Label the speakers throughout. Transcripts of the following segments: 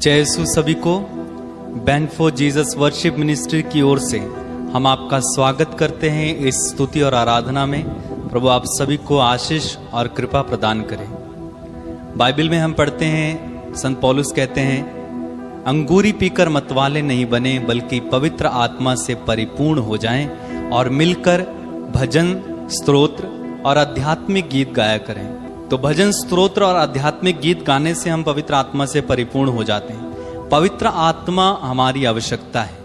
Speaker 1: जय यीशु सभी को। Band for Jesus worship ministry की ओर से हम आपका स्वागत करते हैं इस स्तुति और आराधना में। प्रभु आप सभी को आशीष और कृपा प्रदान करें। बाइबल में हम पढ़ते हैं, संत पौलुस कहते हैं, अंगूरी पीकर मतवाले नहीं बने बल्कि पवित्र आत्मा से परिपूर्ण हो जाएं और मिलकर भजन, स्तोत्र और आध्यात्मिक गीत गाया करें। तो भजन, स्तोत्र और आध्यात्मिक गीत गाने से हम पवित्र आत्मा से परिपूर्ण हो जाते हैं। पवित्र आत्मा हमारी आवश्यकता है।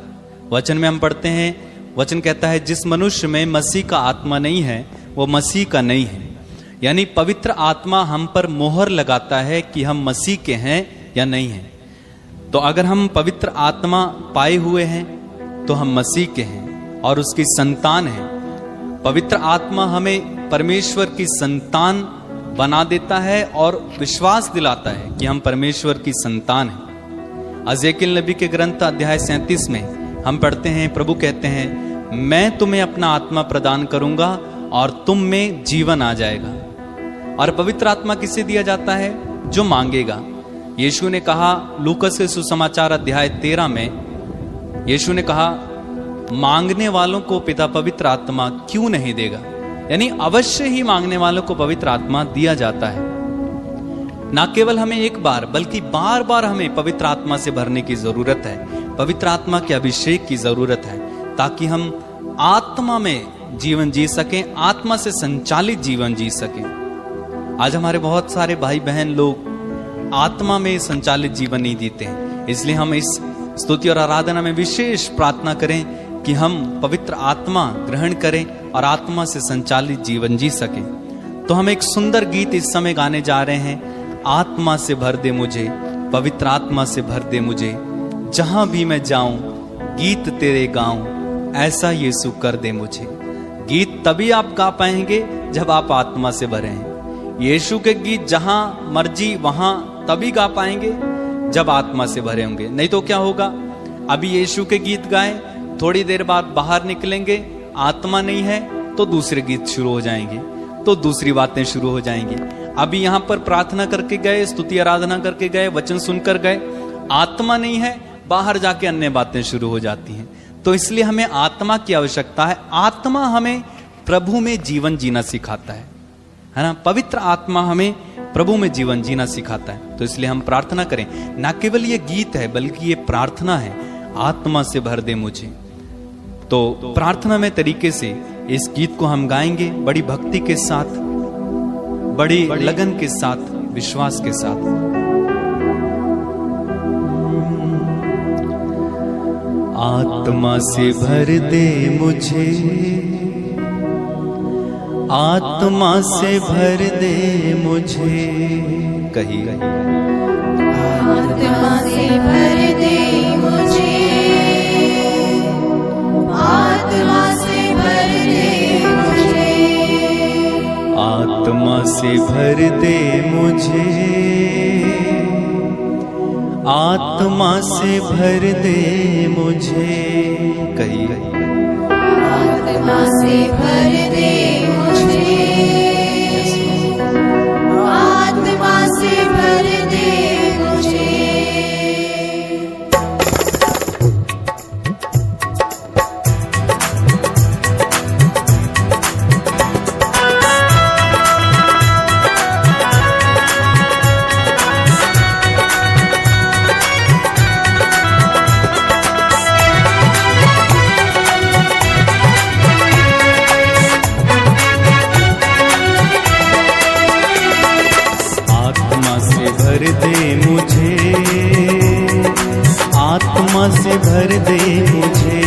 Speaker 1: वचन में हम पढ़ते हैं, वचन कहता है जिस मनुष्य में मसीह का आत्मा नहीं है वो मसीह का नहीं है। यानी पवित्र आत्मा हम पर मोहर लगाता है कि हम मसीह के हैं या नहीं हैं। तो अगर हम पवित्र आत्मा पाए हुए हैं तो हम मसीह के हैं और उसकी संतान हैं। पवित्र आत्मा हमें परमेश्वर की संतान बना देता है और विश्वास दिलाता है कि हम परमेश्वर की संतान हैं। एजेकियल नबी के ग्रंथ अध्याय 37 में हम पढ़ते हैं, प्रभु कहते हैं, मैं तुम्हें अपना आत्मा प्रदान करूंगा और तुम में जीवन आ जाएगा। और पवित्र आत्मा किसे दिया जाता है? जो मांगेगा। यीशु ने कहा लूकस के सुसमाचार अध्याय 13 में, यीशु ने कहा मांगने वालों को पिता पवित्र आत्मा क्यों नहीं देगा। यानी अवश्य ही मांगने वालों को पवित्र आत्मा दिया जाता है। ना केवल हमें एक बार बल्कि बार बार हमें पवित्र आत्मा से भरने की जरूरत है। पवित्र आत्मा के अभिषेक की जरूरत है ताकि हम आत्मा में जीवन जी सकें, आत्मा से संचालित जीवन जी सकें। आज हमारे बहुत सारे भाई बहन लोग आत्मा में संचालित जीवन नहीं जीते हैं। इसलिए हम इस स्तुति और आराधना में विशेष प्रार्थना करें कि हम पवित्र आत्मा ग्रहण करें और आत्मा से संचालित जीवन जी सकें। तो हम एक सुंदर गीत इस समय गाने जा रहे हैं, आत्मा से भर दे मुझे, पवित्र आत्मा से भर दे मुझे, जहां भी मैं जाऊं गीत तेरे गाऊं, ऐसा यीशु कर दे मुझे। गीत तभी आप गा पाएंगे जब आप आत्मा से भरे हैं। यीशु के गीत जहां मर्जी वहां तभी गा पाएंगे जब आत्मा से भरे होंगे। नहीं तो क्या होगा, अभी यीशु के गीत गाएं, थोड़ी देर बाद बाहर निकलेंगे, आत्मा नहीं है तो दूसरे गीत शुरू हो जाएंगे, तो दूसरी बातें शुरू हो जाएंगी। अभी यहां पर प्रार्थना करके गए, स्तुति आराधना करके गए, वचन सुनकर गए, आत्मा नहीं है, बाहर जाके अन्य बातें शुरू हो जाती हैं। तो इसलिए हमें आत्मा की आवश्यकता है। आत्मा हमें प्रभु में जीवन जीना सिखाता है ना। पवित्र आत्मा हमें प्रभु में जीवन जीना सिखाता है। तो इसलिए हम प्रार्थना करें, ना केवल ये गीत है बल्कि ये प्रार्थना है, आत्मा से भर दे मुझे। तो प्रार्थना में तरीके से इस गीत को हम गाएंगे, बड़ी भक्ति के साथ, बड़ी लगन के साथ, विश्वास के साथ। आत्मा से भर दे मुझे, आत्मा से भर दे मुझे, कहिए
Speaker 2: आत्मा से भर दे मुझे, आत्मा से भर दे मुझे,
Speaker 1: आत्मा से भर दे मुझे, आत्मा से भर दे मुझे, कहिए
Speaker 2: आत्मा से भर दे मुझे, आत्मा से भर दे मुझे।
Speaker 1: भर दे मुझे, आत्मा से भर दे मुझे,